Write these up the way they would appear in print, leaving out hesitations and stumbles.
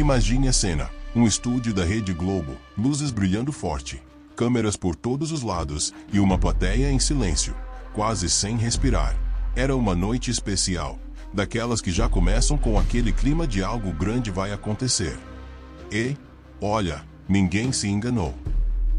Imagine a cena. Um estúdio da Rede Globo, luzes brilhando forte, câmeras por todos os lados e uma plateia em silêncio, quase sem respirar. Era uma noite especial, daquelas que já começam com aquele clima de algo grande vai acontecer. E, olha, ninguém se enganou.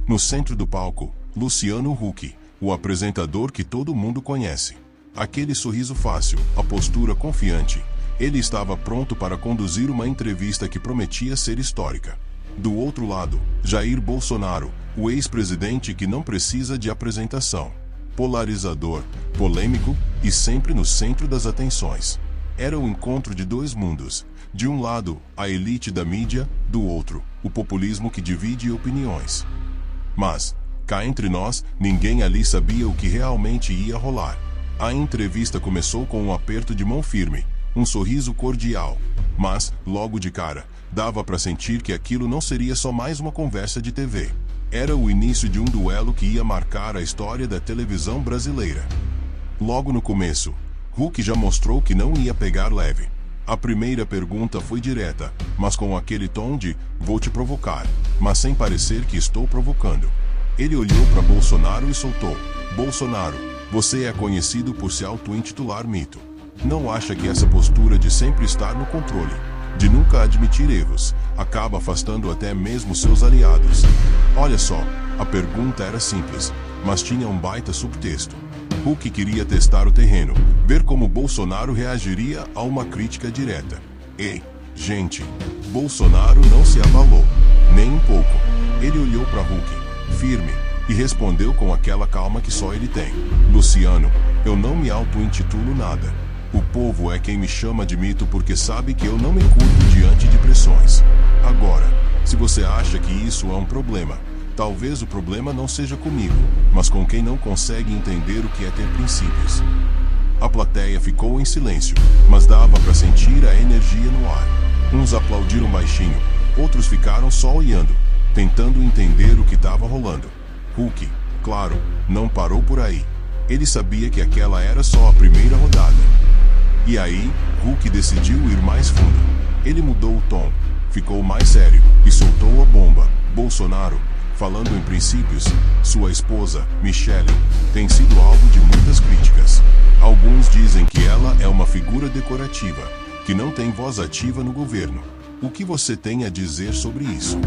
No centro do palco, Luciano Huck, o apresentador que todo mundo conhece. Aquele sorriso fácil, a postura confiante. Ele estava pronto para conduzir uma entrevista que prometia ser histórica. Do outro lado, Jair Bolsonaro, o ex-presidente que não precisa de apresentação. Polarizador, polêmico e sempre no centro das atenções. Era o encontro de dois mundos. De um lado, a elite da mídia, do outro, o populismo que divide opiniões. Mas, cá entre nós, ninguém ali sabia o que realmente ia rolar. A entrevista começou com um aperto de mão firme, um sorriso cordial, mas, logo de cara, dava para sentir que aquilo não seria só mais uma conversa de TV. Era o início de um duelo que ia marcar a história da televisão brasileira. Logo no começo, Huck já mostrou que não ia pegar leve. A primeira pergunta foi direta, mas com aquele tom de "vou te provocar", mas sem parecer que estou provocando. Ele olhou para Bolsonaro e soltou: "Bolsonaro, você é conhecido por se auto-intitular mito. Não acha que essa postura de sempre estar no controle, de nunca admitir erros, acaba afastando até mesmo seus aliados?" Olha só, a pergunta era simples, mas tinha um baita subtexto. Huck queria testar o terreno, ver como Bolsonaro reagiria a uma crítica direta. E, gente, Bolsonaro não se abalou, nem um pouco. Ele olhou para Huck, firme, e respondeu com aquela calma que só ele tem: "Luciano, eu não me auto-intitulo nada. O povo é quem me chama de mito porque sabe que eu não me curto diante de pressões. Agora, se você acha que isso é um problema, talvez o problema não seja comigo, mas com quem não consegue entender o que é ter princípios." A plateia ficou em silêncio, mas dava para sentir a energia no ar. Uns aplaudiram baixinho, outros ficaram só olhando, tentando entender o que estava rolando. Huck, claro, não parou por aí. Ele sabia que aquela era só a primeira rodada. E aí, Huck decidiu ir mais fundo. Ele mudou o tom, ficou mais sério e soltou a bomba. "Bolsonaro, falando em princípios, sua esposa, Michelle, tem sido alvo de muitas críticas. Alguns dizem que ela é uma figura decorativa, que não tem voz ativa no governo. O que você tem a dizer sobre isso?"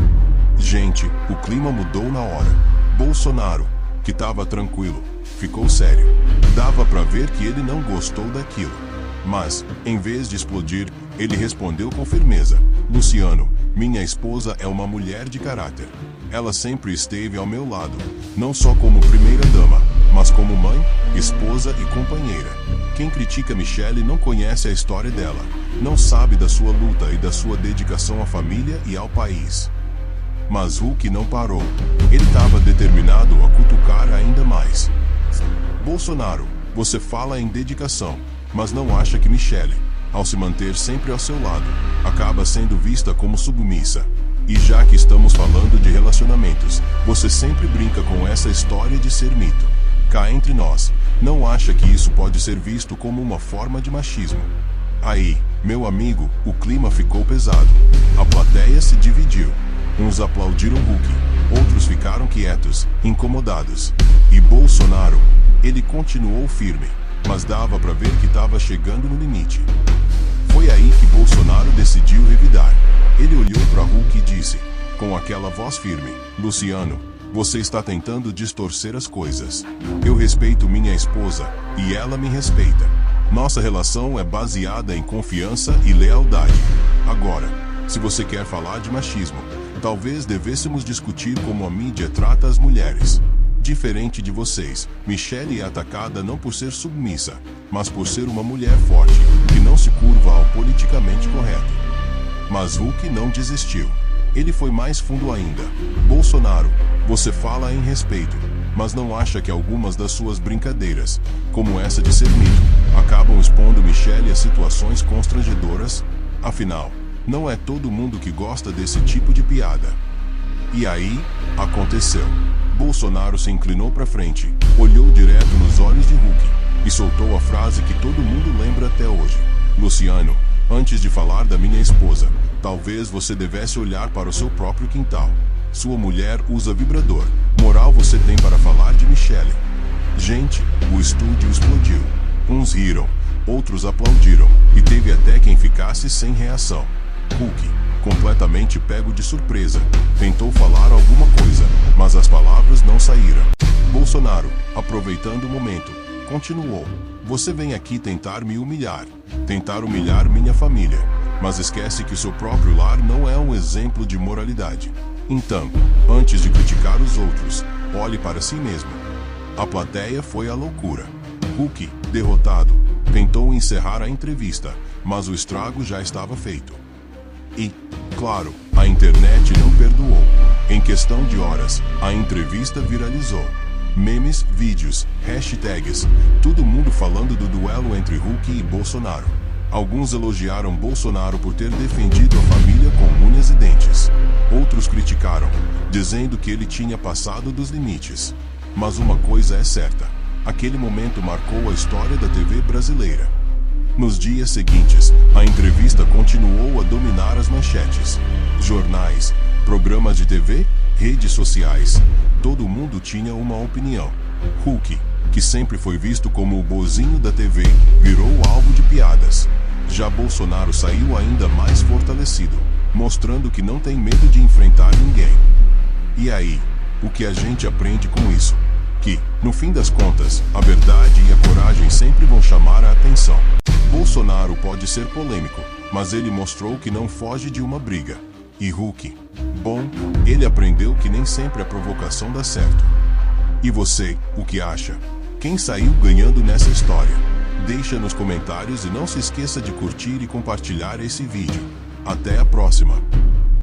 Gente, o clima mudou na hora. Bolsonaro, que estava tranquilo, ficou sério. Dava para ver que ele não gostou daquilo. Mas, em vez de explodir, ele respondeu com firmeza: "Luciano, minha esposa é uma mulher de caráter. Ela sempre esteve ao meu lado, não só como primeira-dama, mas como mãe, esposa e companheira. Quem critica Michelle não conhece a história dela, não sabe da sua luta e da sua dedicação à família e ao país." Mas Huck não parou. Ele estava determinado a cutucar ainda mais. "Bolsonaro, você fala em dedicação, mas não acha que Michelle, ao se manter sempre ao seu lado, acaba sendo vista como submissa? E já que estamos falando de relacionamentos, você sempre brinca com essa história de ser mito. Cá entre nós, não acha que isso pode ser visto como uma forma de machismo?" Aí, meu amigo, o clima ficou pesado. A plateia se dividiu. Uns aplaudiram Huck, outros ficaram quietos, incomodados. E Bolsonaro, ele continuou firme, mas dava para ver que estava chegando no limite. Foi aí que Bolsonaro decidiu revidar. Ele olhou para Huck e disse, com aquela voz firme: "Luciano, você está tentando distorcer as coisas. Eu respeito minha esposa, e ela me respeita. Nossa relação é baseada em confiança e lealdade. Agora, se você quer falar de machismo, talvez devêssemos discutir como a mídia trata as mulheres. Diferente de vocês, Michelle é atacada não por ser submissa, mas por ser uma mulher forte, que não se curva ao politicamente correto." Mas Huck não desistiu. Ele foi mais fundo ainda. "Bolsonaro, você fala em respeito, mas não acha que algumas das suas brincadeiras, como essa de ser mito, acabam expondo Michelle a situações constrangedoras? Afinal, não é todo mundo que gosta desse tipo de piada." E aí, aconteceu. Bolsonaro se inclinou para frente, olhou direto nos olhos de Huck e soltou a frase que todo mundo lembra até hoje: "Luciano, antes de falar da minha esposa, Talvez você devesse olhar para o seu próprio quintal. Sua mulher usa vibrador. Moral você tem para falar de Michelle? Gente, o estúdio explodiu. Uns riram, outros aplaudiram, e teve até quem ficasse sem reação. Hulk, completamente pego de surpresa, tentou falar alguma coisa, mas as palavras não saíram. Bolsonaro, aproveitando o momento, continuou: você vem aqui tentar me humilhar, tentar humilhar minha família, mas esquece que seu próprio lar não é um exemplo de moralidade. Então, antes de criticar os outros, olhe para si mesmo. A plateia foi à loucura. Hulk, derrotado, tentou encerrar a entrevista, mas o estrago já estava feito. E, claro, a internet não perdoou. Em questão de horas, a entrevista viralizou. Memes, vídeos, hashtags, todo mundo falando do duelo entre Hulk e Bolsonaro. Alguns elogiaram Bolsonaro por ter defendido a família com unhas e dentes. Outros criticaram, dizendo que ele tinha passado dos limites. Mas uma coisa é certa: aquele momento marcou a história da TV brasileira. Nos dias seguintes, a entrevista continuou a dominar as manchetes. Jornais, programas de TV, redes sociais. Todo mundo tinha uma opinião. Hulk, que sempre foi visto como o bozinho da TV, virou alvo de piadas. Já Bolsonaro saiu ainda mais fortalecido, mostrando que não tem medo de enfrentar ninguém. E aí, o que a gente aprende com isso? Que, no fim das contas, a verdade e a coragem sempre vão chamar a atenção. Bolsonaro pode ser polêmico, mas ele mostrou que não foge de uma briga. E Hulk? Bom, ele aprendeu que nem sempre a provocação dá certo. E você, o que acha? Quem saiu ganhando nessa história? Deixa nos comentários e não se esqueça de curtir e compartilhar esse vídeo. Até a próxima!